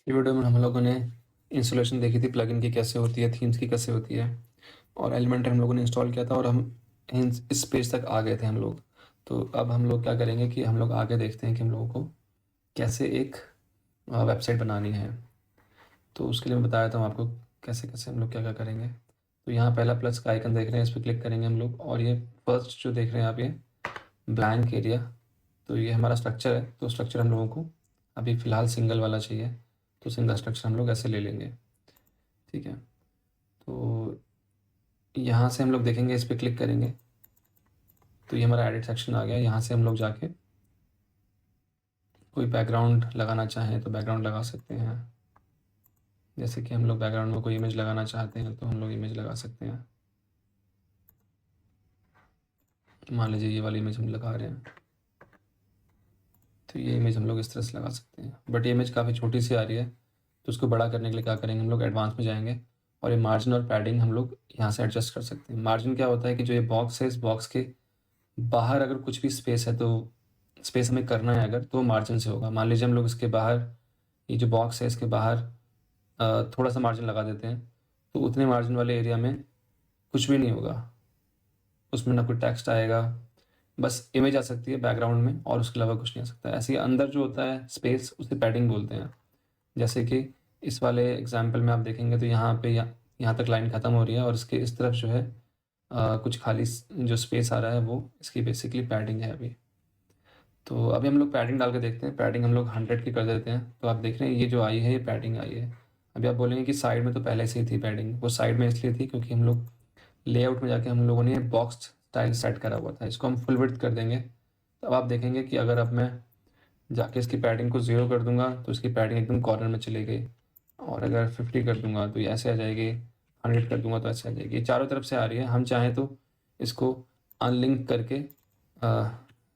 ये वीडियो में हम लोगों ने इंस्टॉलेशन देखी थी प्लगइन की कैसे होती है, थीम्स की कैसे होती है, और एलिमेंटर हम लोगों ने इंस्टॉल किया था और हम इस पेज तक आ गए थे हम लोग। तो अब हम लोग क्या करेंगे कि हम लोग आगे देखते हैं कि हम लोगों को कैसे एक वेबसाइट बनानी है। तो उसके लिए मैं बताया था आपको कैसे कैसे हम लोग क्या क्या करेंगे। तो यहाँ पहला प्लस का आइकन देख रहे हैं, इस पर क्लिक करेंगे हम लोग, और ये फर्स्ट जो देख रहे हैं आप, ये ब्लैंक एरिया, तो ये हमारा स्ट्रक्चर है। तो स्ट्रक्चर हम लोगों को अभी फ़िलहाल सिंगल वाला चाहिए, तो सिंगल स्ट्रक्चर हम लोग ऐसे ले लेंगे। ठीक है, तो यहाँ से हम लोग देखेंगे, इस पर क्लिक करेंगे तो ये हमारा एडिट सेक्शन आ गया। यहाँ से हम लोग जाके कोई बैकग्राउंड लगाना चाहें तो बैकग्राउंड लगा सकते हैं। जैसे कि हम लोग बैकग्राउंड में कोई इमेज लगाना चाहते हैं तो हम लोग इमेज लगा सकते हैं। मान लीजिए ये वाली इमेज हम लगा रहे हैं, तो ये इमेज हम लोग इस तरह से लगा सकते हैं। बट ये इमेज काफ़ी छोटी सी आ रही है, तो उसको बड़ा करने के लिए क्या करेंगे, हम लोग एडवांस में जाएंगे और ये मार्जिन और पैडिंग हम लोग यहाँ से एडजस्ट कर सकते हैं। मार्जिन क्या होता है कि जो ये बॉक्स है, इस बॉक्स के बाहर अगर कुछ भी स्पेस है, तो स्पेस हमें करना है अगर, तो मार्जिन से होगा। मान लीजिए हम लोग इसके बाहर, ये जो बॉक्स है इसके बाहर थोड़ा सा मार्जिन लगा देते हैं, तो उतने मार्जिन वाले एरिया में कुछ भी नहीं होगा, उसमें ना कोई टेक्स्ट आएगा, बस इमेज आ सकती है बैकग्राउंड में और उसके अलावा कुछ नहीं आ सकता। ऐसे ही अंदर जो होता है स्पेस, उसे पैडिंग बोलते हैं। जैसे कि इस वाले एग्जाम्पल में आप देखेंगे तो यहाँ पे यहाँ तक लाइन ख़त्म हो रही है और इसके इस तरफ जो है कुछ खाली जो स्पेस आ रहा है वो इसकी बेसिकली पैडिंग है अभी। तो अभी हम लोग पैडिंग डाल के देखते हैं। पैडिंग हम लोग 100 की कर देते हैं, तो आप देख रहे हैं ये जो आई है ये पैडिंग आई है। अभी आप बोलेंगे कि साइड में तो पहले से ही थी पैडिंग, वो साइड में इसलिए थी क्योंकि हम लोग लेआउट में जाके हम लोगों ने बॉक्स स्टाइल सेट करा हुआ था। इसको हम फुल विड्थ कर देंगे। तो अब आप देखेंगे कि अगर अब मैं जाके इसकी पैडिंग को 0 कर दूंगा तो इसकी पैडिंग एकदम कॉर्नर में चली गई, और अगर 50 कर दूंगा तो ये ऐसे आ जाएगी, 100 कर दूंगा तो ऐसे आ जाएगी। ये चारों तरफ से आ रही है। हम चाहें तो इसको अनलिंक करके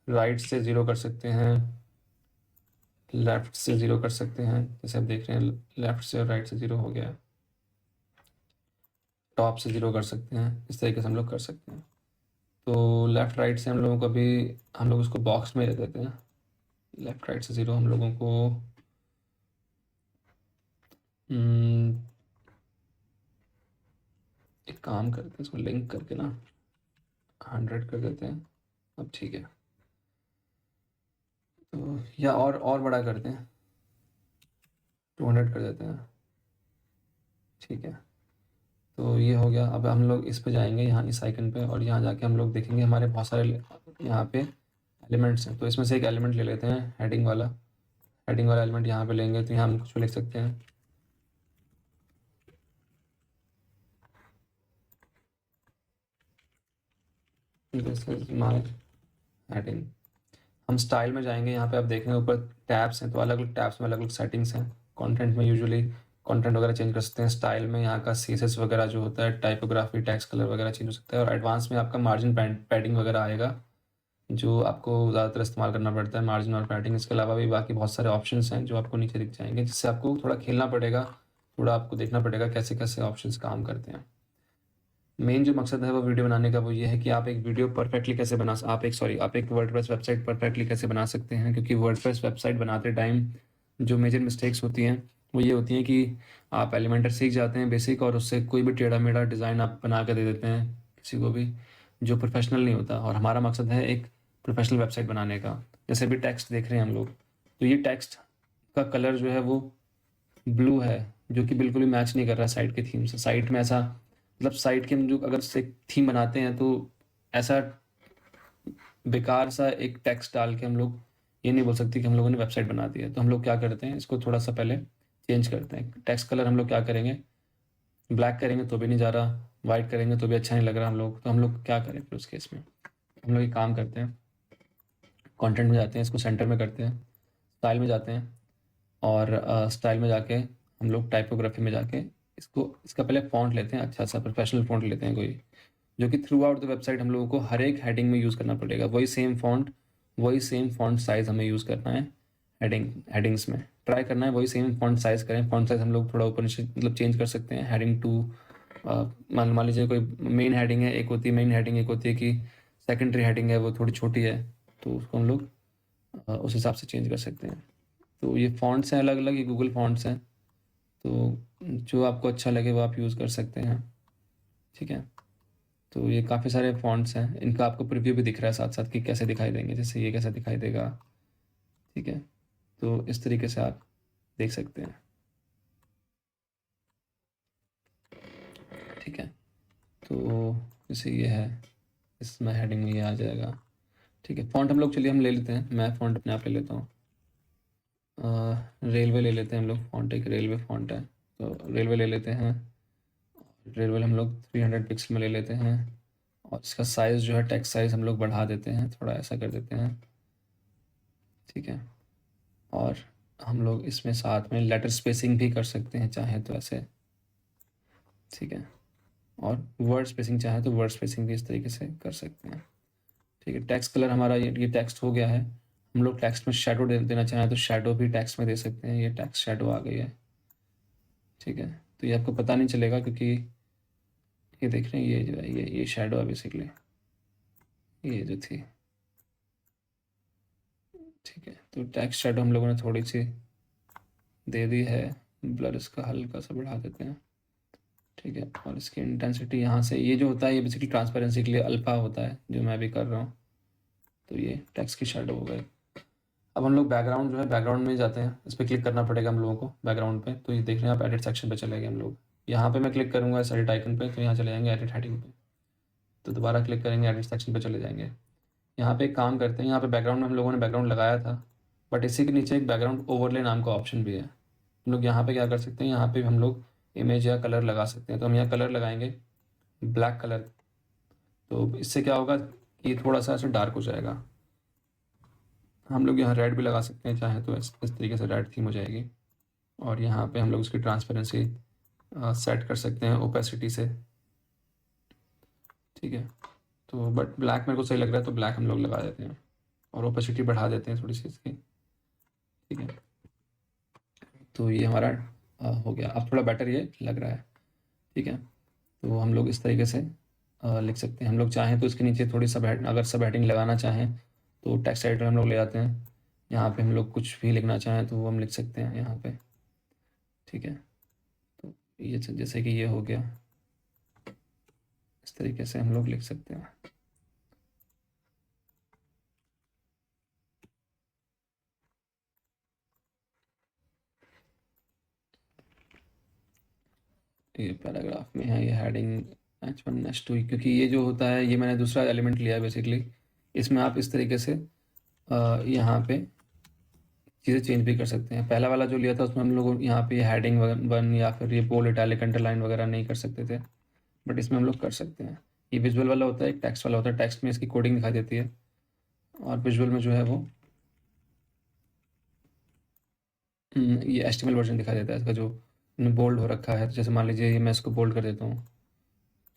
राइट से 0 कर सकते हैं, लेफ़्ट से 0 कर सकते हैं। जैसे आप देख रहे हैं लेफ़्ट से और राइट से 0 हो गया, टॉप से 0 कर सकते हैं। इस तरीके से हम लोग कर सकते हैं। तो लेफ़्ट राइट से हम लोगों को अभी, हम लोग उसको बॉक्स में रख देते हैं। लेफ़्ट राइट से 0 हम लोगों को एक काम करते हैं, इसको लिंक करके ना 100 कर देते हैं। अब ठीक है, तो या और बड़ा करते हैं, 200 कर देते हैं। ठीक है, तो ये हो गया। अब हम लोग इस पे जाएंगे, यहाँ इस आइकन पे, और यहाँ जाके हम लोग देखेंगे हमारे बहुत सारे यहाँ पे एलिमेंट्स हैं। तो इसमें से एक एलिमेंट ले लेते हैं, हेडिंग वाला। हेडिंग वाला एलिमेंट यहाँ पे लेंगे तो यहाँ हम कुछ भी लिख सकते हैं। This is my heading. हम स्टाइल में जाएंगे, यहाँ पे आप देखेंगे ऊपर टैब्स हैं, तो अलग अलग टैब्स में अलग अलग सेटिंग्स हैं। कंटेंट में यूजुअली कंटेंट वगैरह चेंज कर सकते हैं। स्टाइल में यहाँ का सीएसएस वगैरह जो होता है, टाइपोग्राफी, टेक्स्ट कलर वगैरह चेंज हो सकता है। और एडवांस में आपका मार्जिन पैडिंग वगैरह आएगा, जो आपको ज़्यादातर इस्तेमाल करना पड़ता है, मार्जिन और पैडिंग। इसके अलावा भी बाकी बहुत सारे ऑप्शंस हैं जो आपको नीचे दिख जाएंगे, जिससे आपको थोड़ा खेलना पड़ेगा, थोड़ा आपको देखना पड़ेगा कैसे कैसे ऑप्शंस काम करते हैं। मेन जो मकसद है वो वीडियो बनाने का वो ये है कि आप एक वीडियो परफेक्टली कैसे बना आप एक वर्डप्रेस वेबसाइट परफेक्टली कैसे बना सकते हैं। क्योंकि वर्डप्रेस वेबसाइट बनाते टाइम जो मेजर मिस्टेक्स होती हैं वो ये होती हैं कि आप एलिमेंटर सीख जाते हैं बेसिक, और उससे कोई भी टेढ़ा मेढ़ा डिज़ाइन आप बना कर दे देते हैं किसी को भी, जो प्रोफेशनल नहीं होता। और हमारा मकसद है एक प्रोफेशनल वेबसाइट बनाने का। जैसे अभी टेक्स्ट देख रहे हैं हम लोग, तो ये टेक्स्ट का कलर जो है वो ब्लू है, जो कि बिल्कुल भी मैच नहीं कर रहा साइट के थीम से। साइट में ऐसा, मतलब साइट के हम जो अगर से थीम बनाते हैं तो ऐसा बेकार सा एक टेक्स्ट डाल के हम लोग ये नहीं बोल सकते कि हम लोगों ने वेबसाइट बना दी है। तो हम लोग क्या करते हैं, इसको थोड़ा सा पहले चेंज करते हैं। टेक्स्ट कलर हम लोग क्या करेंगे, ब्लैक करेंगे तो भी नहीं जा रहा, वाइट करेंगे तो भी अच्छा नहीं लग रहा हम लोग। तो हम लोग क्या करें फिर उस केस में, हम लोग एक काम करते हैं, कंटेंट में जाते हैं, इसको सेंटर में करते हैं, स्टाइल में जाते हैं, और स्टाइल में जाके हम लोग टाइपोग्राफी में जाके इसका पहले फ़ॉन्ट लेते हैं, अच्छा सा प्रोफेशनल फ़ॉन्ट लेते हैं कोई, जो कि थ्रू आउट द वेबसाइट हम लोगों को हर एक हेडिंग में यूज़ करना पड़ेगा। वही सेम फ़ॉन्ट साइज़ हमें यूज़ करना है। हेडिंग्स में ट्राई करना है वही सेम फ़ॉन्ट साइज़ करें। फ़ॉन्ट साइज़ हम लोग थोड़ा ऊपर नीचे मतलब चेंज कर सकते हैं। हेडिंग टू, मान लीजिए कोई मेन हेडिंग है, एक होती है मेन हेडिंग, एक होती है कि सेकेंडरी हेडिंग है, वो थोड़ी छोटी है, तो उसको हम लोग उस हिसाब से चेंज कर सकते हैं। तो ये फ़ॉन्ट्स हैं अलग अलग, ये गूगल फ़ॉन्ट्स हैं। तो जो आपको अच्छा लगे वो आप यूज़ कर सकते हैं, ठीक है। तो ये काफ़ी सारे फ़ॉन्ट्स हैं, इनका आपको प्रीव्यू भी दिख रहा है साथ-साथ कि कैसे दिखाई देंगे, जैसे ये कैसा दिखाई देगा, ठीक है। तो इस तरीके से आप देख सकते हैं, ठीक है। तो जैसे ये है, इसमें हेडिंग में ये आ जाएगा, ठीक है। फ़ॉन्ट हम लोग चलिए हम ले लेते हैं, मैं फ़ॉन्ट अपने आप ले लेता हूँ। रेलवे ले लेते हैं हम लोग, फ़ॉन्ट एक रेलवे फ़ॉन्ट है, तो रेलवे ले लेते हैं। रेलवे हम लोग 300 पिक्सल में ले लेते हैं, और इसका साइज़ जो है टेक्स्ट साइज़ हम लोग बढ़ा देते हैं, थोड़ा ऐसा कर देते हैं, ठीक है। और हम लोग इसमें साथ में लेटर स्पेसिंग भी कर सकते हैं चाहे तो ऐसे, ठीक है। और वर्ड स्पेसिंग चाहे तो वर्ड स्पेसिंग भी इस तरीके से कर सकते हैं, ठीक है। टेक्स्ट कलर हमारा ये टेक्स्ट हो गया है। हम लोग टेक्स्ट में शेडो देना चाहें तो शेडो भी टेक्स्ट में दे सकते हैं, ये टेक्स्ट शेडो आ गई है, ठीक है। तो ये आपको पता नहीं चलेगा क्योंकि ये देख रहे हैं, ये जो है ये शेडो है बेसिकली, ये जो थी, ठीक है। तो टेक्स्ट शेडो हम लोगों ने थोड़ी सी दे दी है, ब्लर इसका हल्का सा बढ़ा देते हैं, ठीक है। और इसकी इंटेंसिटी यहाँ से, ये जो होता है ये बेसिकली ट्रांसपेरेंसी के लिए अल्फा होता है, जो मैं भी कर रहा हूँ। तो ये टेक्स्ट की शेडो हो गए। अब हम लोग बैकग्राउंड जो है, बैकग्राउंड में जाते हैं, इस पर क्लिक करना पड़ेगा हम लोगों को बैकग्राउंड पे। तो ये देख रहे हैं आप, एडिट सेक्शन पे चले गए हम लोग। यहाँ पे मैं क्लिक करूँगा इस एडिट आइकन पे, तो यहाँ चले जाएंगे एडिट हेडिंग पे। तो दोबारा क्लिक करेंगे, एडिट सेक्शन पे चले जाएंगे। यहाँ पे एक काम करते हैं, यहाँ पे बैकग्राउंड में हम लोगों ने बैकग्राउंड लगाया था, बट इसी के नीचे एक बैकग्राउंड ओवरले नाम का ऑप्शन भी है। हम लोग यहाँ पे क्या कर सकते हैं, यहाँ पे हम लोग इमेज या कलर लगा सकते हैं। तो हम यहाँ कलर लगाएंगे ब्लैक कलर। तो इससे क्या होगा, ये थोड़ा सा ऐसे डार्क हो जाएगा। हम लोग यहाँ रेड भी लगा सकते हैं चाहे तो, इस तरीके से रेड थीम हो जाएगी। और यहाँ पे हम लोग उसकी ट्रांसपेरेंसी सेट कर सकते हैं ओपेसिटी से, ठीक है। तो बट ब्लैक मेरे को सही लग रहा है, तो ब्लैक हम लोग लगा देते हैं और ओपेसिटी बढ़ा देते हैं थोड़ी सी इसकी, ठीक है। तो ये हमारा हो गया, अब थोड़ा बेटर ये लग रहा है, ठीक है। तो हम लोग इस तरीके से लिख सकते हैं। हम लोग चाहें तो इसके नीचे थोड़ी सब अगर सब हेडिंग लगाना चाहें तो टेक्स्ट एडिटर हम लोग ले आते हैं। यहाँ पे हम लोग कुछ भी लिखना चाहें तो वो हम लिख सकते हैं यहाँ पे, ठीक है। तो ये जैसे कि ये हो गया, इस तरीके से हम लोग लिख सकते हैं। ये पैराग्राफ में है, ये हेडिंग H1 H2, क्योंकि ये जो होता है ये मैंने दूसरा एलिमेंट लिया है बेसिकली। इसमें आप इस तरीके से यहाँ पे चीज़ें चेंज भी कर सकते हैं। पहला वाला जो लिया था उसमें हम लोग यहाँ पे हेडिंग वन या फिर ये बोल्ड इटैलिक अंडरलाइन वगैरह नहीं कर सकते थे, बट इसमें हम लोग कर सकते हैं। ये विजुअल वाला होता है, एक टेक्स्ट वाला होता है। टेक्स्ट में इसकी कोडिंग दिखाई देती है, और विजुअल में जो है वो ये HTML वर्जन दिखाई देता है इसका, जो बोल्ड हो रखा है। जैसे मान लीजिए ये मैं इसको बोल्ड कर देता हूँ,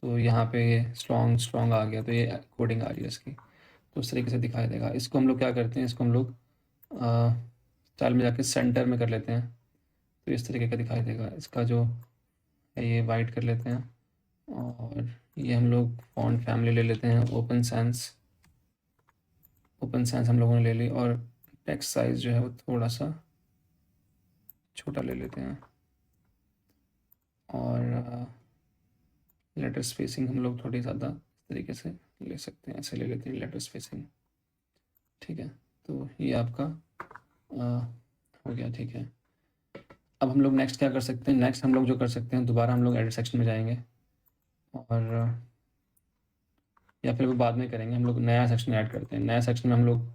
तो यहाँ पे ये स्ट्रॉन्ग आ गया, तो ये कोडिंग आ रही है इसकी। तो उस तरीके से दिखाई देगा। इसको हम लोग क्या करते हैं, इसको हम लोग स्टाइल में जाके सेंटर में कर लेते हैं, तो इस तरीके का दिखाई देगा। इसका जो है ये वाइट कर लेते हैं, और ये हम लोग फॉन्ट फैमिली ले लेते हैं, ओपन सैंस हम लोगों ने ले ली। और टेक्स्ट साइज जो है वो थोड़ा सा छोटा ले लेते हैं, और लेटर स्पेसिंग हम लोग थोड़ी ज़्यादा इस तरीके से ले सकते हैं, ऐसे ले लेते हैं लेटर स्पेसिंग, ठीक है। तो ये आपका हो गया, ठीक है। अब हम लोग नेक्स्ट क्या कर सकते हैं, नेक्स्ट हम लोग जो कर सकते हैं, दोबारा हम लोग एडिट सेक्शन में जाएंगे, और या फिर वो बाद में करेंगे। हम लोग नया सेक्शन ऐड करते हैं। नया सेक्शन में हम लोग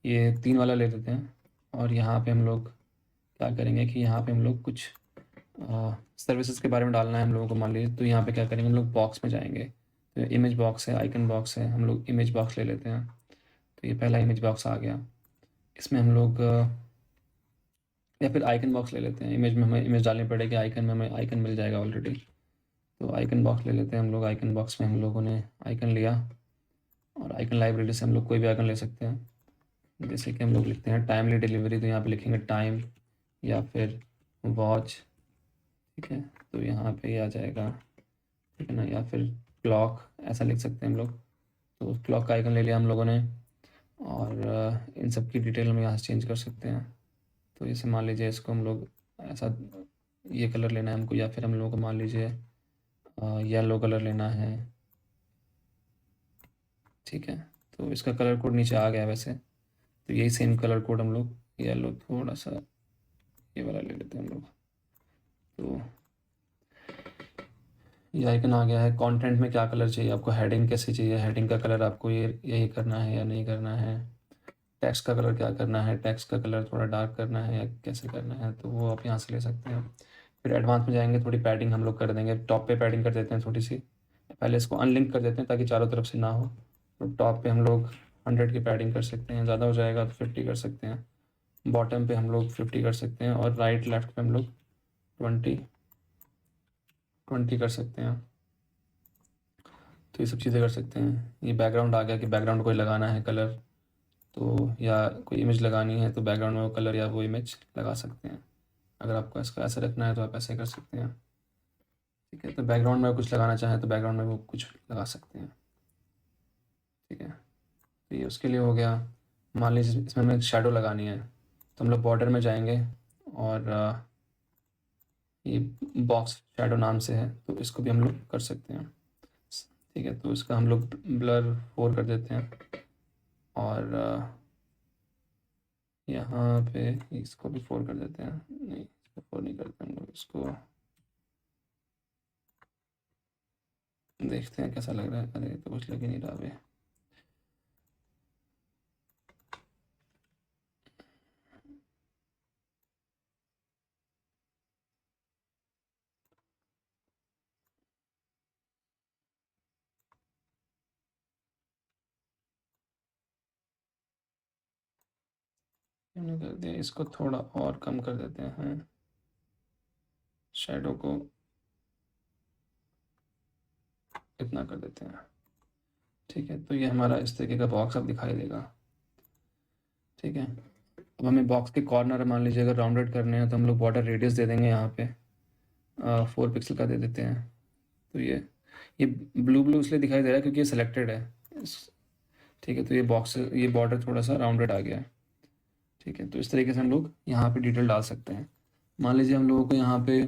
ये 3 वाला ले लेते हैं, और यहाँ पे हम लोग क्या करेंगे कि यहाँ पे हम लोग कुछ सर्विसेज के बारे में डालना है हम लोगों को, मान लीजिए। तो यहाँ पे क्या करेंगे, हम लोग बॉक्स में जाएंगे। तो इमेज बॉक्स है, आइकन बॉक्स है, हम लोग इमेज बॉक्स ले लेते हैं। तो ये पहला इमेज बॉक्स आ गया। इसमें हम लोग या फिर आइकन बॉक्स ले लेते हैं। इमेज में हमें इमेज डालनी पड़ेगी, आइकन में हमें आइकन मिल जाएगा ऑलरेडी। तो आइकन बॉक्स ले लेते हैं हम लोग। आइकन बॉक्स में हम लोगों ने आइकन लिया, और आइकन लाइब्रेरी से हम लोग कोई भी आइकन ले सकते हैं। जैसे कि हम लोग लिखते हैं टाइमली डिलीवरी, तो यहाँ पे लिखेंगे टाइम, या फिर वॉच, ठीक है। तो यहाँ पे ये आ जाएगा, ठीक है ना। या फिर क्लॉक, ऐसा लिख सकते हैं हम लोग। तो क्लॉक का आइकन ले लिया हम लोगों ने, और इन सब की डिटेल हम यहाँ से चेंज कर सकते हैं। तो जैसे मान लीजिए इसको हम लोग ऐसा ये कलर लेना है हमको, या फिर हम लोगों को मान लीजिए येलो कलर लेना है। ठीक है, तो इसका कलर कोड नीचे आ गया है वैसे, तो यही सेम कलर कोड हम लोग येलो थोड़ा सा ये वाला ले लेते हैं हम लोग। तो ये आइकन आ गया है। कंटेंट में क्या कलर चाहिए आपको, हेडिंग कैसे चाहिए, हेडिंग का कलर आपको ये यही करना है या नहीं करना है, टेक्स्ट का कलर क्या करना है, टेक्स्ट का कलर थोड़ा डार्क करना है या कैसे करना है, तो वो आप यहाँ से ले सकते हैं। फिर एडवांस में जाएंगे, थोड़ी पैडिंग हम लोग कर देंगे, टॉप पे पैडिंग कर देते हैं थोड़ी सी, पहले इसको अनलिंक कर देते हैं ताकि चारों तरफ से ना हो। तो टॉप पे हम लोग 100 की पैडिंग कर सकते हैं, ज़्यादा हो जाएगा तो 50 कर सकते हैं। बॉटम पे हम लोग 50 कर सकते हैं, और राइट लेफ्ट पे हम लोग 20 कर सकते हैं। तो ये सब चीज़ें कर सकते हैं। ये बैकग्राउंड आ गया कि बैकग्राउंड कोई लगाना है कलर, तो या कोई इमेज लगानी है तो बैकग्राउंड में वो कलर या वो इमेज लगा सकते हैं। अगर आपको इसका ऐसे रखना है तो आप ऐसे कर सकते हैं। ठीक है, तो बैकग्राउंड में कुछ लगाना चाहें तो बैकग्राउंड में वो कुछ लगा सकते हैं। ठीक है, तो ये उसके लिए हो गया। मान लीजिए इसमें हमें शेडो लगानी है, तो हम लोग बॉर्डर में जाएंगे, और ये बॉक्स शेडो नाम से है, तो इसको भी हम लोग कर सकते हैं। ठीक है, तो इसका हम लोग ब्लर 4 कर देते हैं, और यहाँ पे इसको भी 4 कर देते हैं। नहीं, इसको 4 नहीं करते हम लोग, इसको देखते हैं कैसा लग रहा है। अरे तो कुछ लग ही नहीं रहा अभी। हमने कर दिया, इसको थोड़ा और कम कर देते हैं, शेडो को इतना कर देते हैं। ठीक है, तो ये हमारा इस तरीके का बॉक्स अब दिखाई देगा। ठीक है, अब हमें बॉक्स के कॉर्नर मान लीजिए अगर राउंडेड करने हैं, तो हम लोग बॉर्डर रेडियस दे देंगे यहाँ पे 4 पिक्सल का दे देते हैं। तो ये ब्लू ब्लू इसलिए दिखाई दे रहा है क्योंकि ये सिलेक्टेड है। ठीक है, तो ये बॉक्स, ये बॉर्डर थोड़ा सा राउंडेड आ गया है। ठीक है, तो इस तरीके से हम लोग यहाँ पे डिटेल डाल सकते हैं। मान लीजिए हम लोगों को यहाँ पे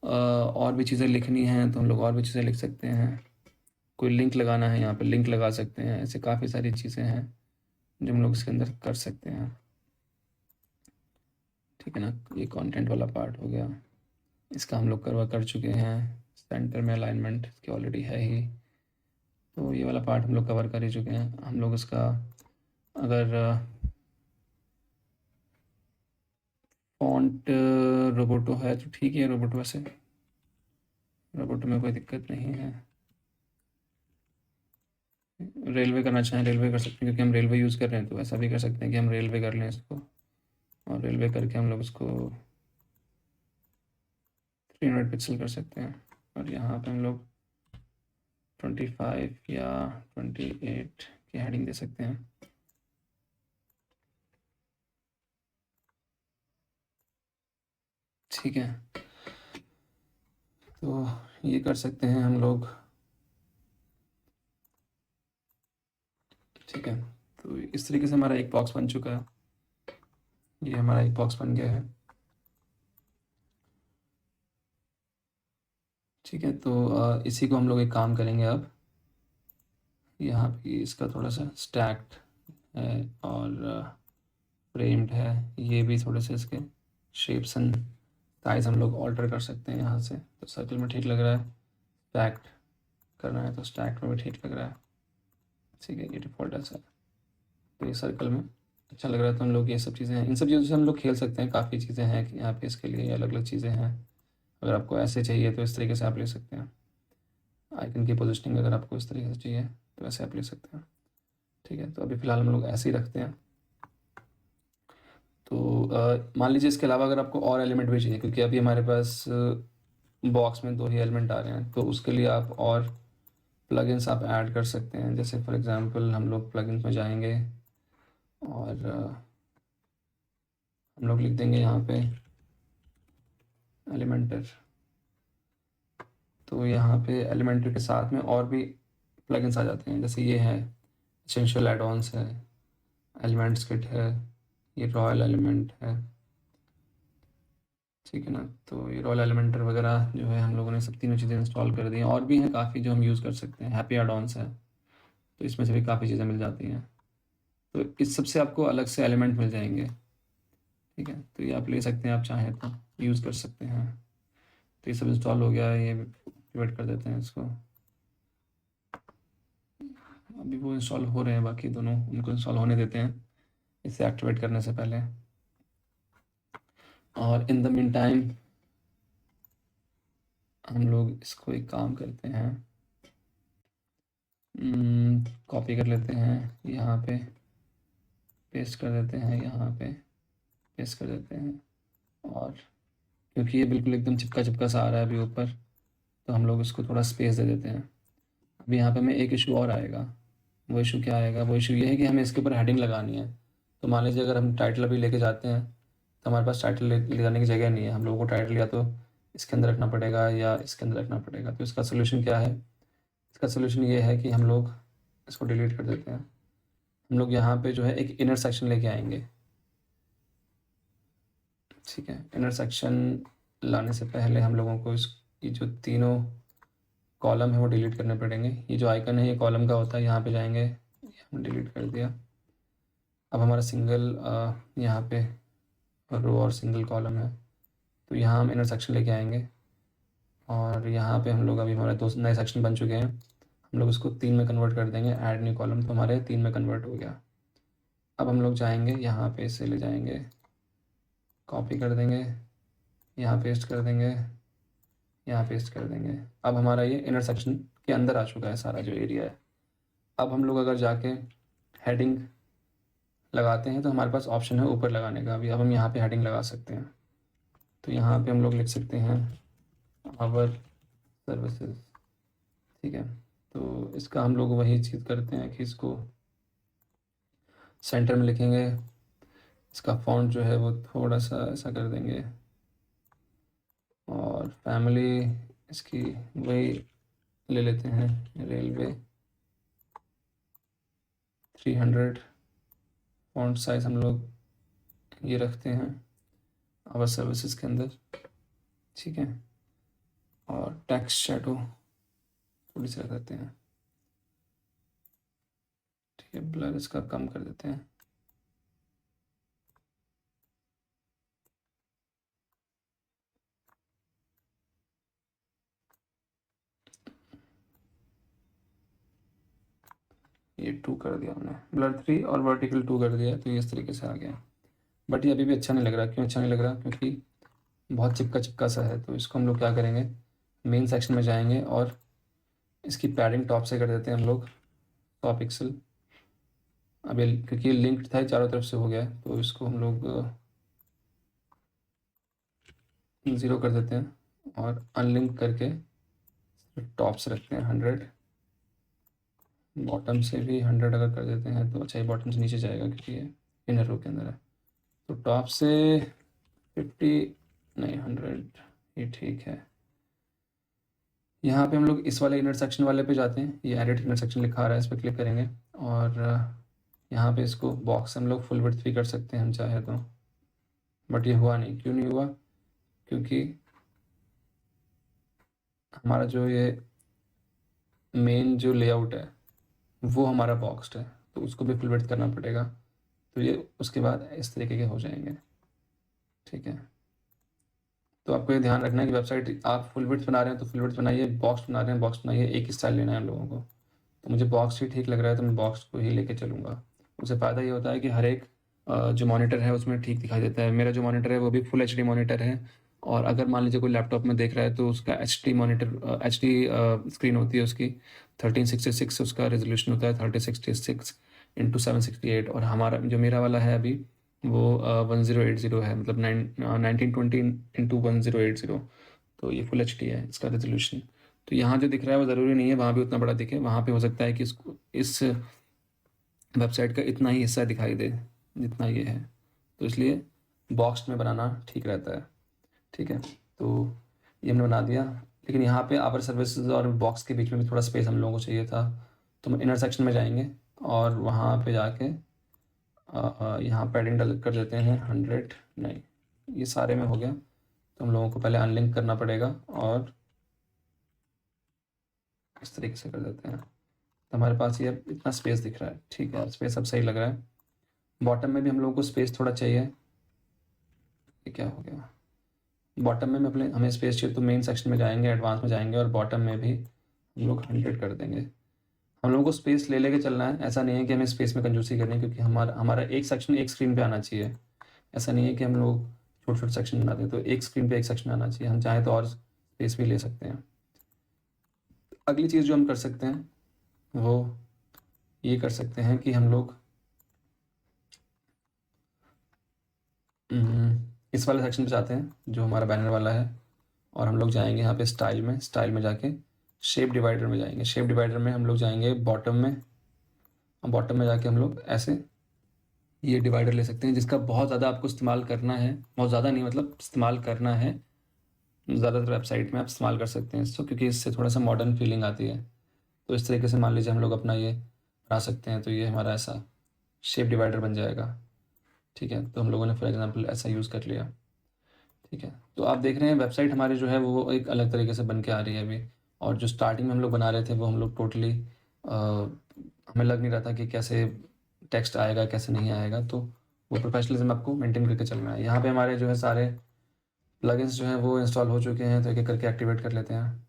और भी चीज़ें लिखनी हैं, तो हम लोग और भी चीज़ें लिख सकते हैं। कोई लिंक लगाना है, यहाँ पे लिंक लगा सकते हैं। ऐसे काफ़ी सारी चीज़ें हैं जो हम लोग इसके अंदर कर सकते हैं। ठीक है ना, ये कंटेंट वाला पार्ट हो गया, इसका हम लोग कर चुके हैं। सेंटर में अलाइनमेंट इसकी ऑलरेडी है ही, तो ये वाला पार्ट हम लोग कवर कर ही चुके हैं। हम लोग इसका अगर फॉन्ट रोबोटो है तो ठीक है, रोबोटो वैसे रोबोटो में कोई दिक्कत नहीं है। रेलवे करना चाहें रेलवे कर सकते हैं, क्योंकि हम रेलवे यूज़ कर रहे हैं, तो ऐसा भी कर सकते हैं कि हम रेलवे कर लें इसको, और रेलवे करके हम लोग इसको 300 पिक्सल कर सकते हैं। और यहाँ पे हम लोग 25 या 28 की हेडिंग दे सकते हैं। ठीक है, तो ये कर सकते हैं हम लोग। ठीक है, तो इस तरीके से हमारा एक बॉक्स बन चुका है। ये हमारा एक बॉक्स बन गया है। ठीक है, तो इसी को हम लोग एक काम करेंगे अब। यहाँ पे इसका थोड़ा सा स्टैक्ड है और फ्रेम्ड है, ये भी थोड़े से इसके शेप्स एंड साइज हम लोग ऑल्टर कर सकते हैं यहाँ से। तो सर्कल में ठीक लग रहा है, स्टैक्ड करना है तो स्टैक्ड में भी ठीक लग रहा है। ठीक है, ये डिफ़ॉल्ट ऐसा है, तो ये सर्कल में अच्छा लग रहा है। तो हम लोग ये सब चीज़ें हैं, इन सब चीज़ों से हम लोग खेल सकते हैं। काफ़ी चीज़ें हैं कि यहाँ पे इसके लिए अलग अलग चीज़ें हैं। अगर आपको ऐसे चाहिए तो इस तरीके से आप ले सकते हैं। आइकन की पोजिशनिंग अगर आपको इस तरीके से चाहिए तो ऐसे आप ले सकते हैं। ठीक है, तो अभी फ़िलहाल हम लोग ऐसे ही रखते हैं। तो मान लीजिए इसके अलावा अगर आपको और एलिमेंट भी चाहिए, क्योंकि अभी हमारे पास बॉक्स में 2 ही एलिमेंट आ रहे हैं, तो उसके लिए आप और प्लगइन्स आप ऐड कर सकते हैं। जैसे फॉर एग्जांपल हम लोग प्लगइन्स में जाएंगे, और हम लोग लिख देंगे यहाँ पे एलिमेंटर। तो यहाँ पे एलिमेंटर के साथ में और भी प्लगइन्स आ जाते हैं, जैसे ये है एसेंशियल एड-ऑन्स है, एलिमेंट्स किट है, ये रॉयल एलिमेंट है। ठीक है ना। तो ये रोल एलिमेंटर वगैरह जो है हम लोगों ने सब तीनों चीज़ें इंस्टॉल कर दी हैं, और भी हैं काफ़ी जो हम यूज़ कर सकते हैं। हैप्पी एडॉन्स है, तो इसमें से भी काफ़ी चीज़ें मिल जाती हैं। तो इस सब से आपको अलग से एलिमेंट मिल जाएंगे। ठीक है, तो ये आप ले सकते हैं, आप चाहें तो यूज़ कर सकते हैं। तो ये सब इंस्टॉल हो गया है, ये वेट कर देते हैं इसको। अभी वो इंस्टॉल हो रहे हैं बाकी दोनों, उनको इंस्टॉल होने देते हैं इसे एक्टिवेट करने से पहले। और इन द मीन टाइम हम लोग इसको एक काम करते हैं, कॉपी कर लेते हैं, यहाँ पे पेस्ट कर देते हैं, यहाँ पे पेस्ट कर देते हैं। और क्योंकि ये बिल्कुल एकदम चिपका चिपका सा आ रहा है अभी ऊपर, तो हम लोग इसको थोड़ा स्पेस दे देते हैं। अभी यहाँ पे हमें एक इशू और आएगा। वो इशू क्या आएगा? वो इशू ये है कि हमें इसके ऊपर हेडिंग लगानी है। तो मान लीजिए अगर हम टाइटल अभी लेके जाते हैं, तो हमारे पास टाइटल ले जाने की जगह नहीं है। हम लोगों को टाइटल या तो इसके अंदर रखना पड़ेगा या इसके अंदर रखना पड़ेगा। तो इसका सोल्यूशन क्या है? इसका सोल्यूशन ये है कि हम लोग इसको डिलीट कर देते हैं। हम लोग यहाँ पे जो है एक इनर सेक्शन लेके आएंगे। ठीक है, इनर सेक्शन लाने से पहले हम लोगों को इसकी जो तीनों कॉलम है वो डिलीट करने पड़ेंगे। ये जो आइकन है ये कॉलम का होता है, यहाँ पे जाएंगे, ये हमने डिलीट कर दिया। अब हमारा सिंगल यहाँ पे रो और सिंगल कॉलम है, तो यहाँ हम इनर सेक्शन लेके आएंगे। और यहाँ पे हम लोग अभी हमारे दो नए सेक्शन बन चुके हैं, हम लोग इसको 3 में कन्वर्ट कर देंगे। ऐड न्यू कॉलम, तो हमारे 3 में कन्वर्ट हो गया। अब हम लोग जाएंगे यहाँ पे, इसे ले जाएंगे, कॉपी कर देंगे, यहाँ पेस्ट कर देंगे, यहाँ पेस्ट कर देंगे। अब हमारा ये इनर सेक्शन के अंदर आ चुका है सारा जो एरिया है। अब हम लोग अगर जाके हेडिंग लगाते हैं तो हमारे पास ऑप्शन है ऊपर लगाने का भी। अब हम यहाँ पे हेडिंग लगा सकते हैं। तो यहाँ पे हम लोग लिख सकते हैं आवर सर्विसेज। ठीक है, तो इसका हम लोग वही चीज़ करते हैं कि इसको सेंटर में लिखेंगे। इसका फॉन्ट जो है वो थोड़ा सा ऐसा कर देंगे, और फैमिली इसकी वही ले लेते हैं, रेलवे 300। फॉन्ट साइज हम लोग ये रखते हैं आवर सर्विसेज के अंदर। ठीक है, और टेक्स्ट शैडो थोड़ी सी रख देते हैं। ठीक है, ब्लर इसका कम कर देते हैं। ये 2 कर दिया हमने, ब्लर 3 और वर्टिकल 2 कर दिया, तो ये इस तरीके से आ गया। बट ये अभी भी अच्छा नहीं लग रहा। क्यों अच्छा नहीं लग रहा? क्योंकि बहुत चिपका चिपका सा है। तो इसको हम लोग क्या करेंगे, मेन सेक्शन में जाएंगे और इसकी पैडिंग टॉप से कर देते हैं हम लोग 100 पिक्सल। अभी क्योंकि लिंक्ड था चारों तरफ से हो गया है, तो इसको हम लोग 0 कर देते हैं और अनलिंक करके टॉप से रखते हैं 100। बॉटम से भी 100 अगर कर देते हैं तो अच्छा ही, बॉटम से नीचे जाएगा क्योंकि ये इनर रो के अंदर है। तो टॉप से 50 नहीं 100 ये ठीक है। यहाँ पे हम लोग इस वाले इनर सेक्शन वाले पे जाते हैं, ये एडिट इनर सेक्शन लिखा आ रहा है, इस पर क्लिक करेंगे। और यहाँ पे इसको बॉक्स हम लोग फुल विड्थ भी कर सकते हैं हम चाहे तो। बट ये हुआ नहीं। क्यों नहीं हुआ? क्योंकि हमारा जो ये मेन जो लेआउट है वो हमारा बॉक्स्ड है, तो उसको भी फुल विड्थ करना पड़ेगा। तो ये उसके बाद इस तरीके के हो जाएंगे। ठीक है, तो आपको ये ध्यान रखना है कि वेबसाइट आप फुल विड्थ बना रहे हैं तो फुल विड्थ बनाइए, बॉक्स बना रहे हैं बॉक्स बनाइए, एक ही स्टाइल लेना है हम लोगों को। तो मुझे बॉक्स ही ठीक लग रहा है, तो मैं बॉक्स को ही लेके चलूँगा। उससे फ़ायदा ये होता है कि हर एक जो मॉनिटर है उसमें ठीक दिखाई देता है। मेरा जो मॉनिटर है वो भी फुल एचडी मॉनिटर है, और अगर मान लीजिए कोई लैपटॉप में देख रहा है तो उसका एचडी मॉनिटर, एचडी स्क्रीन होती है उसकी, 1366 उसका रेजोल्यूशन होता है, 3066 × 768। और हमारा जो मेरा वाला है अभी वो 1080 है, मतलब 1920 × 1080। तो ये फुल एचडी है इसका रेजोल्यूशन। तो यहाँ जो दिख रहा है वो ज़रूरी नहीं है वहाँ भी उतना बड़ा दिखे, वहाँ पे हो सकता है कि इसको इस वेबसाइट का इतना ही हिस्सा दिखाई दे जितना ये है। तो इसलिए बॉक्स में बनाना ठीक रहता है। ठीक है, तो ये हमने बना दिया। लेकिन यहाँ पे आवर सर्विसेज और बॉक्स के बीच में भी थोड़ा स्पेस हम लोगों को चाहिए था। तो हम इनर सेक्शन में जाएंगे और वहाँ पे जाके यहाँ पैडिंग डल कर देते हैं 100। नहीं, ये सारे में हो गया। तो हम लोगों को पहले अनलिंक करना पड़ेगा और इस तरीके से कर देते हैं। तो हमारे पास ये अब इतना स्पेस दिख रहा है, ठीक है, स्पेस अब सही लग रहा है। बॉटम में भी हम लोगों को स्पेस थोड़ा चाहिए। ये क्या हो गया, बॉटम में अपने हमें स्पेस चाहिए, तो मेन सेक्शन में जाएंगे, एडवांस में जाएंगे और बॉटम में भी हम लोग 100 कर देंगे। हम लोगों को स्पेस ले लेके चलना है, ऐसा नहीं है कि हमें स्पेस में कंजूसी करनी है, क्योंकि हमारा हमारा एक सेक्शन एक स्क्रीन पे आना चाहिए। ऐसा नहीं है कि हम लोग छोटे छोटे सेक्शन बनाते हैं, तो एक स्क्रीन पे एक सेक्शन आना चाहिए। हम चाहें तो और स्पेस भी ले सकते हैं। अगली चीज़ जो हम कर सकते हैं वो ये कर सकते हैं कि हम लोग इस वाले सेक्शन पे जाते हैं जो हमारा बैनर वाला है, और हम लोग जाएंगे यहाँ पे स्टाइल में जाके शेप डिवाइडर में जाएंगे। शेप डिवाइडर में हम लोग जाएंगे बॉटम में, और बॉटम में जाके हम लोग ऐसे ये डिवाइडर ले सकते हैं, जिसका बहुत ज़्यादा आपको इस्तेमाल करना है, बहुत ज़्यादा नहीं, मतलब इस्तेमाल करना है। ज़्यादातर वेबसाइट में आप इस्तेमाल कर सकते हैं इसको, क्योंकि इससे थोड़ा सा मॉडर्न फीलिंग आती है। तो इस तरीके से मान लीजिए हम लोग अपना ये बना सकते हैं, तो ये हमारा ऐसा शेप डिवाइडर बन जाएगा। ठीक है, तो हम लोगों ने फॉर एग्जांपल ऐसा यूज़ कर लिया। ठीक है, तो आप देख रहे हैं वेबसाइट हमारी जो है वो एक अलग तरीके से बन के आ रही है अभी। और जो स्टार्टिंग में हम लोग बना रहे थे वो हम लोग टोटली हमें लग नहीं रहा था कि कैसे टेक्स्ट आएगा कैसे नहीं आएगा, तो वो प्रोफेशनलिज्म आपको मेंटेन करके चलना है। यहाँ पे हमारे जो है सारे प्लगइन्स जो हैं वो इंस्टॉल हो चुके हैं, तो एक एक करके एक्टिवेट कर लेते हैं।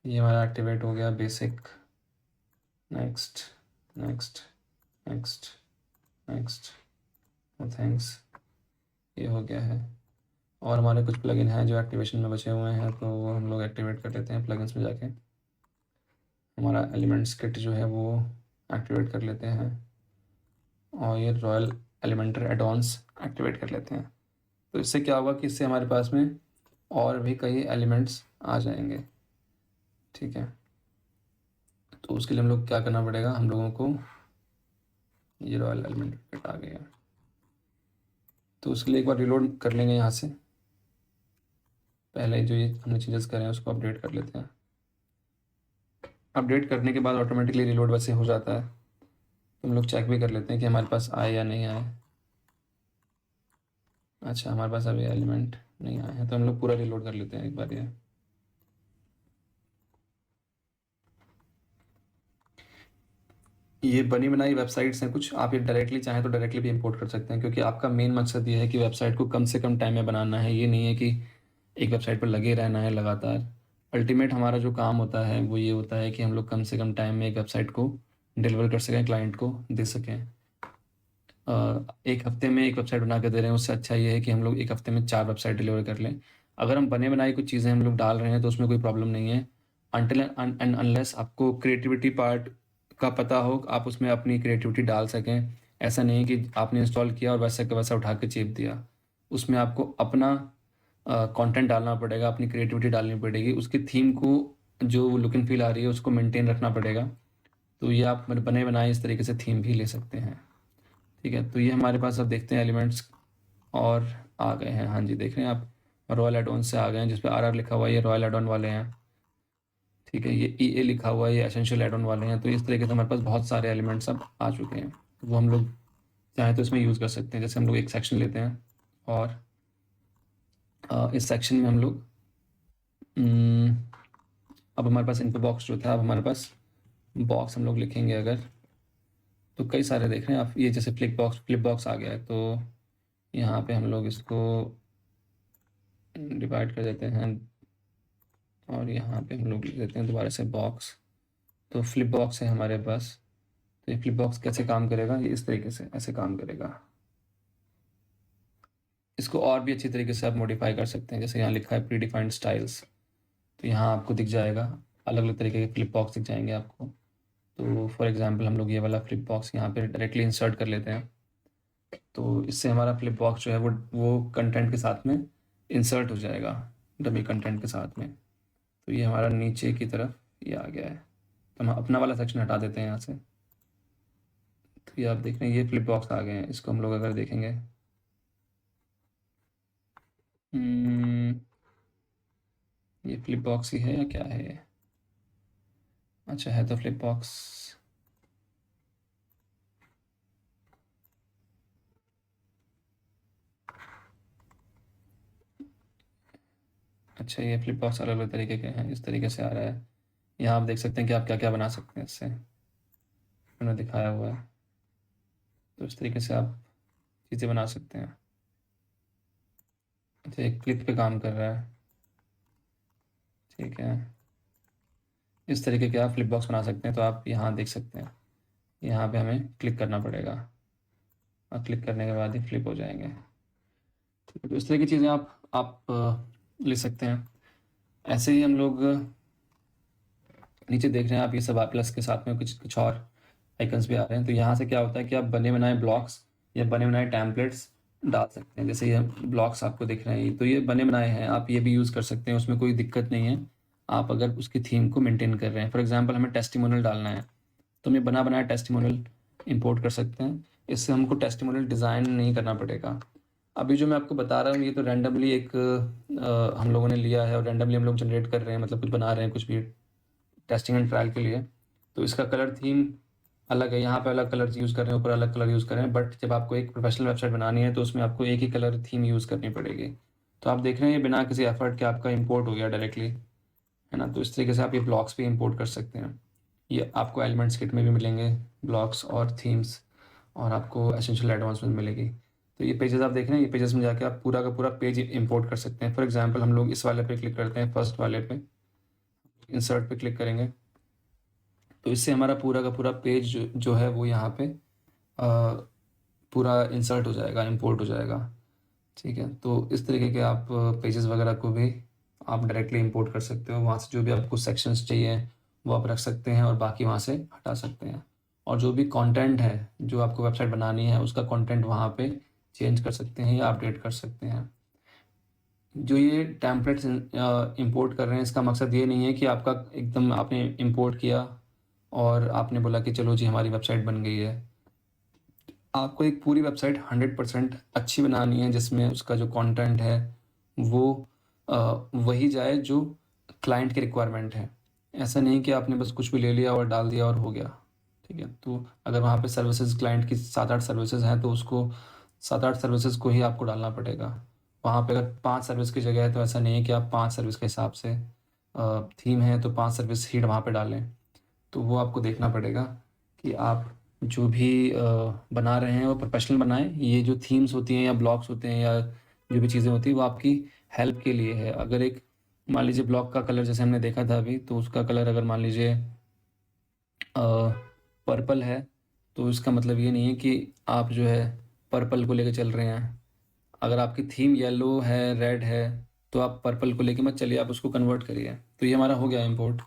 ये हमारा एक्टिवेट हो गया basic, next next next next, thanks, ये हो गया है। और हमारे कुछ प्लगइन हैं जो एक्टिवेशन में बचे हुए हैं, तो वो हम लोग एक्टिवेट कर लेते हैं प्लगइन्स में जाके। हमारा एलिमेंट्स किट जो है वो एक्टिवेट कर लेते हैं, और ये रॉयल एलिमेंटर एडॉन्स एक्टिवेट कर लेते हैं। तो इससे क्या होगा कि इससे हमारे पास में और भी कई एलिमेंट्स आ जाएंगे। ठीक है, तो उसके लिए हम लोग क्या करना पड़ेगा, हम लोगों को ये रॉयल एलिमेंट किट आ गया, तो उसके लिए एक बार रिलोड कर लेंगे यहाँ से। पहले जो ये हमने चेंजेस करे हैं उसको अपडेट कर लेते हैं। अपडेट करने के बाद ऑटोमेटिकली रिलोड वैसे हो जाता है, तो हम लोग चेक भी कर लेते हैं कि हमारे पास आए या नहीं आए। अच्छा, हमारे पास अभी एलिमेंट नहीं आए हैं, तो हम लोग पूरा रिलोड कर लेते हैं एक बार ये बनी बनाई वेबसाइट्स हैं कुछ, आप ये डायरेक्टली चाहें तो डायरेक्टली भी इंपोर्ट कर सकते हैं, क्योंकि आपका मेन मकसद ये है कि वेबसाइट को कम से कम टाइम में बनाना है। ये नहीं है कि एक वेबसाइट पर लगे रहना है लगातार। अल्टीमेट हमारा जो काम होता है वो ये होता है कि हम लोग कम से कम टाइम में एक वेबसाइट को डिलीवर कर सकें, क्लाइंट को दे सकें। एक हफ्ते में एक वेबसाइट बना के दे रहे हैं, उससे अच्छा ये है कि हम लोग एक हफ्ते में 4 वेबसाइट डिलीवर कर लें। अगर हम बने बनाई कुछ चीज़ें हम लोग डाल रहे हैं तो उसमें कोई प्रॉब्लम नहीं है, अनटिल एंड अनलेस आपको क्रिएटिविटी पार्ट का पता हो, आप उसमें अपनी क्रिएटिविटी डाल सकें। ऐसा नहीं कि आपने इंस्टॉल किया और वैसा का वैसा उठा के चेप दिया। उसमें आपको अपना कंटेंट डालना पड़ेगा, अपनी क्रिएटिविटी डालनी पड़ेगी, उसकी थीम को जो लुक एंड फील आ रही है उसको मेंटेन रखना पड़ेगा। तो ये आप बने बनाए इस तरीके से थीम भी ले सकते हैं। ठीक है, तो ये हमारे पास अब देखते हैं एलिमेंट्स और आ गए हैं। हाँ जी, देख रहे हैं आप, रॉयल एडॉन से आ गए हैं, जिसपे आर लिखा हुआ है, ये रॉयल एडॉन वाले हैं। ठीक है, ये ई लिखा हुआ है, ये एसेंशियल एडॉन वाले हैं। तो इस तरीके से हमारे पास बहुत सारे एलिमेंट्स अब आ चुके हैं, तो वो हम लोग चाहें तो इसमें यूज़ कर सकते हैं। जैसे हम लोग एक सेक्शन लेते हैं और इस सेक्शन में हम लोग अब हमारे पास इनफो बॉक्स जो था, अब हमारे पास बॉक्स हम लोग लिखेंगे अगर, तो कई सारे देख रहे हैं आप, ये जैसे फ्लिप बॉक्स आ गया है, तो यहाँ पे हम लोग इसको डिवाइड कर देते हैं, और यहाँ पे हम लोग लिख देते हैं दोबारा से बॉक्स। तो फ्लिप बॉक्स है हमारे पास। तो ये फ्लिप बॉक्स कैसे काम करेगा, ये इस तरीके से ऐसे काम करेगा। इसको और भी अच्छी तरीके से आप मॉडिफाई कर सकते हैं, जैसे यहाँ लिखा है प्री डिफाइंड स्टाइल्स, तो यहाँ आपको दिख जाएगा, अलग अलग तरीके के फ्लिप बॉक्स दिख जाएंगे आपको। तो फॉर एग्जांपल हम लोग ये वाला फ्लिप बॉक्स यहाँ पे डायरेक्टली इंसर्ट कर लेते हैं, तो इससे हमारा फ्लिप बॉक्स जो है वो कंटेंट के साथ में इंसर्ट हो जाएगा, डमी कंटेंट के साथ में। तो ये हमारा नीचे की तरफ ये आ गया है, तो हम अपना वाला सेक्शन हटा देते हैं यहाँ से। तो ये आप देख रहे हैं, ये फ्लिप बॉक्स आ गए हैं। इसको हम लोग अगर देखेंगे, ये फ्लिप बॉक्स ही है या क्या है ये? अच्छा, है तो फ्लिप बॉक्स। अच्छा, ये फ्लिप बॉक्स अलग अलग तरीके के हैं, इस तरीके से आ रहा है। यहाँ आप देख सकते हैं कि आप क्या क्या बना सकते हैं इससे, मैंने दिखाया हुआ है। तो इस तरीके से आप चीज़ें बना सकते हैं। अच्छा, एक क्लिक पे काम कर रहा है, ठीक है। इस तरीके के आप फ्लिप बॉक्स बना सकते हैं। तो आप यहाँ देख सकते हैं, यहाँ पे हमें क्लिक करना पड़ेगा और क्लिक करने के बाद ही फ्लिप हो जाएंगे। तो इस तरह की चीज़ें आप ले सकते हैं। ऐसे ही हम लोग नीचे देख रहे हैं आप, ये सब प्लस के साथ में कुछ कुछ और आइकन्स भी आ रहे हैं। तो यहाँ से क्या होता है कि आप बने बनाए ब्लॉक्स या बने बनाए टैम्पलेट्स डाल सकते हैं। जैसे ये ब्लॉक्स आपको दिख रहे हैं, तो ये बने बनाए हैं, आप ये भी यूज़ कर सकते हैं, उसमें कोई दिक्कत नहीं है। आप अगर उसकी थीम को मेंटेन कर रहे हैं, फॉर एग्जांपल हमें टेस्टिमोनियल डालना है, तो हम ये बना बनाया टेस्टिमोनियल इंपोर्ट कर सकते हैं। इससे हमको टेस्टिमोनियल डिज़ाइन नहीं करना पड़ेगा। अभी जो मैं आपको बता रहा हूँ ये तो रैंडमली एक हम लोगों ने लिया है और रैंडमली हम लोग जनरेट कर रहे हैं, मतलब कुछ बना रहे हैं कुछ भी टेस्टिंग एंड ट्रायल के लिए। तो इसका कलर थीम अलग है, यहाँ पे अलग कलर यूज़ कर रहे हैं, ऊपर अलग कलर यूज़ कर रहे हैं। बट जब आपको एक प्रोफेशनल वेबसाइट बनानी है तो उसमें आपको एक ही कलर थीम यूज़ करनी पड़ेगी। तो आप देख रहे हैं ये बिना किसी एफर्ट के आपका इंपोर्ट हो गया डायरेक्टली, है ना। तो इस तरीके से आप ये ब्लॉक्स भी इंपोर्ट कर सकते हैं। ये आपको एलिमेंट्स किट में भी मिलेंगे ब्लॉक्स और थीम्स, और आपको एसेंशियल एडवांस में मिलेगी। तो ये पेजेस आप देख रहे हैं, ये पेजेस में जाके आप पूरा का पूरा पेज इंपोर्ट कर सकते हैं। फॉर एग्जांपल हम लोग इस वाले पे क्लिक करते हैं, फर्स्ट वाले पे इंसर्ट पे क्लिक करेंगे, तो इससे हमारा पूरा का पूरा पेज जो है वो यहाँ पे पूरा इंसर्ट हो जाएगा, इंपोर्ट हो जाएगा, ठीक है। तो इस तरीके के आप पेजेस वगैरह को भी आप डायरेक्टली इंपोर्ट कर सकते हो। वहाँ से जो भी आपको सेक्शंस चाहिए वो आप रख सकते हैं और बाकी वहाँ से हटा सकते हैं। और जो भी कंटेंट है जो आपको वेबसाइट बनानी है उसका कंटेंट वहाँ पे चेंज कर सकते हैं या अपडेट कर सकते हैं। जो ये टेम्पलेट्स इंपोर्ट कर रहे हैं, इसका मकसद ये नहीं है कि आपका एकदम आपने इंपोर्ट किया और आपने बोला कि चलो जी हमारी वेबसाइट बन गई है। आपको एक पूरी वेबसाइट 100% अच्छी बनानी है, जिसमें उसका जो कंटेंट है वो वही जाए जो क्लाइंट की रिक्वायरमेंट है। ऐसा नहीं कि आपने बस कुछ भी ले लिया और डाल दिया और हो गया, ठीक है। तो अगर वहाँ पे सर्विसेज क्लाइंट की 7-8 सर्विसेज हैं तो उसको 7-8 सर्विसेज को ही आपको डालना पड़ेगा। वहाँ पे अगर 5 सर्विस की जगह है तो ऐसा नहीं है कि आप 5 सर्विस के हिसाब से थीम है तो 5 सर्विस ही वहाँ पे डालें। तो वो आपको देखना पड़ेगा कि आप जो भी बना रहे हैं वो प्रोफेशनल बनाएं। ये जो थीम्स होती हैं या ब्लॉग्स होते हैं या जो भी चीज़ें होती हैं वो आपकी हेल्प के लिए है। अगर एक मान लीजिए ब्लॉग का कलर जैसे हमने देखा था अभी, तो उसका कलर अगर मान लीजिए पर्पल है, तो इसका मतलब ये नहीं है कि आप जो है पर्पल को लेकर चल रहे हैं। अगर आपकी थीम येलो है, रेड है, तो आप पर्पल को लेके मत चलिए, आप उसको कन्वर्ट करिए। तो ये हमारा हो गया इंपोर्ट।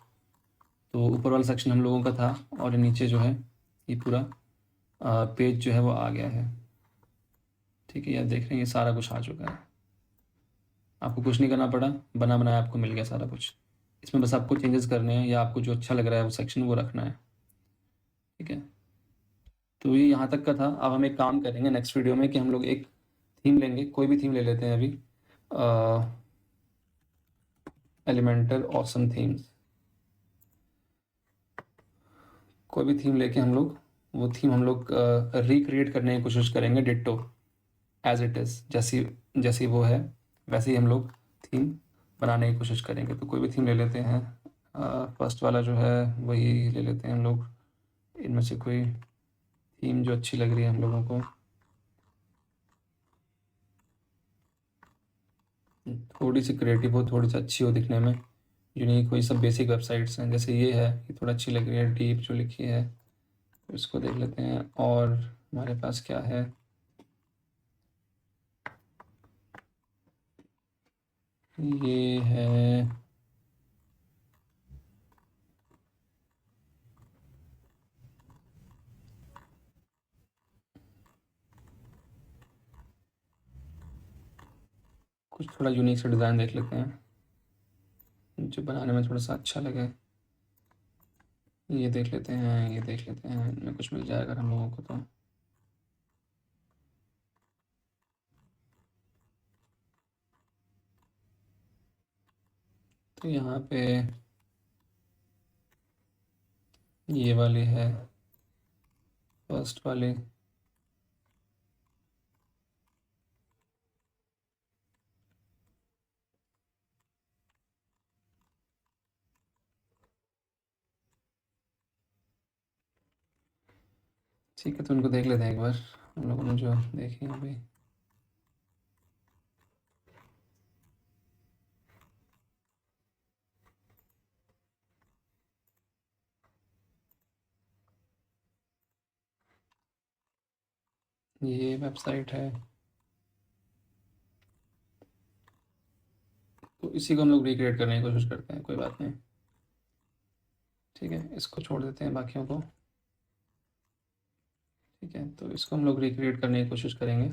तो ऊपर वाला सेक्शन हम लोगों का था और नीचे जो है ये पूरा पेज जो है वो आ गया है, ठीक है। ये देख रहे हैं ये सारा कुछ आ चुका है, आपको कुछ नहीं करना पड़ा, बना बनाया आपको मिल गया सारा कुछ। इसमें बस आपको चेंजेस करने हैं या आपको जो अच्छा लग रहा है वो सेक्शन वो रखना है, ठीक है। तो ये यहाँ तक का था। अब हम एक काम करेंगे नेक्स्ट वीडियो में कि हम लोग एक थीम लेंगे, कोई भी थीम ले लेते हैं अभी, एलिमेंटल ऑसम थीम्स, कोई भी थीम लेके हम लोग वो थीम हम लोग रिक्रिएट करने की कोशिश करेंगे डिट्टो एज इट इज़, जैसी जैसी वो है वैसे ही हम लोग थीम बनाने की कोशिश करेंगे। तो कोई भी थीम ले लेते हैं, फर्स्ट वाला जो है वही ले लेते हैं हम लोग। इनमें से कोई थीम जो अच्छी लग रही है हम लोगों को, थोड़ी सी क्रिएटिव हो, थोड़ी सी अच्छी हो दिखने में, यूनिक हो। ये सब बेसिक वेबसाइट्स हैं, जैसे ये है, ये थोड़ा अच्छी लग रही है, डीप जो लिखी है, तो इसको देख लेते हैं। और हमारे पास क्या है, ये है कुछ थोड़ा यूनिक सा डिज़ाइन देख लेते हैं जो बनाने में थोड़ा सा अच्छा लगे। ये देख लेते हैं, ये देख लेते हैं, इनमें कुछ मिल जाएगा हम लोगों को। तो यहाँ पे ये वाली है, फर्स्ट वाली, ठीक है, तो उनको देख लेते हैं एक बार, हम लोगों ने जो देखे अभी। ये वेबसाइट है, तो इसी को हम लोग रिक्रिएट करने की कोशिश करते हैं, कोई बात नहीं। ठीक है, इसको छोड़ देते हैं बाकियों को। ठीक है, तो इसको हम लोग रिक्रिएट करने की कोशिश करेंगे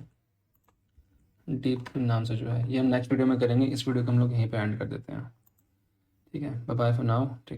डीप नाम से जो है। ये हम नेक्स्ट वीडियो में करेंगे, इस वीडियो को हम लोग यहीं पे एंड कर देते हैं। ठीक है, बाय बाय फॉर नाउ। ठीक।